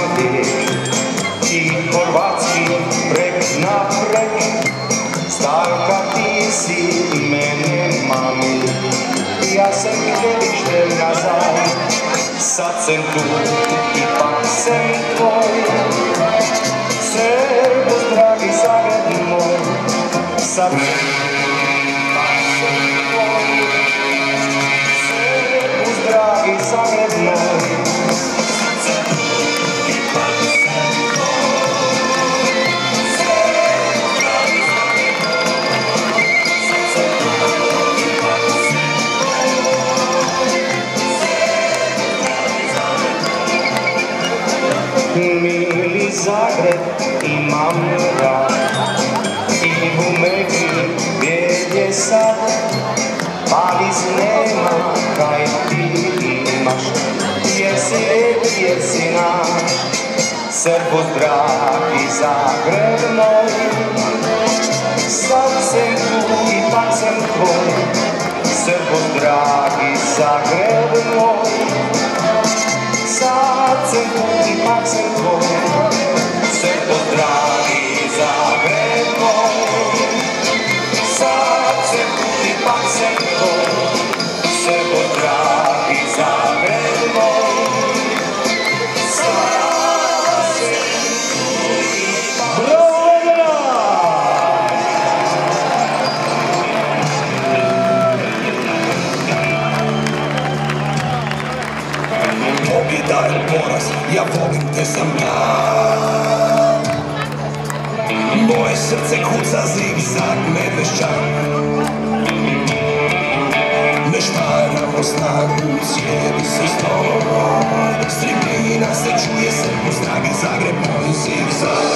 Zagreb i Horvatski prek na prek. Starka, ti si mene mami, ja sam htjelište nazad. Sad sam tu, ipak sam tvoj, Servus, dragi Zagreb moj. Sad ipak sam tvoj, Servus, dragi Zagreb moj. Mili Zagreb imam rad i u meni bijed je sad, Pariz nema kaj ti imaš, jer si lijep, jer si naš. Servus, dragi Zagreb moj, sad sam tu, ipak sam tvoj. Servus, dragi Zagreb moj, sad sam tu, ipak sam tvoj. Servus, dragi Zagreb moj, sad sam tu, ipak sam tvoj. Servus, dragi Zagreb moj, sad sam tu, ipak sam tvoj. Pobjeda ili poraz, ja volim te sam ja. Moje srce kuca zigzag medvešćak. Ne šparamo snagu, cijeli se stoj. S tribina se čuje Servus, dragi Zagreb moj zigzag.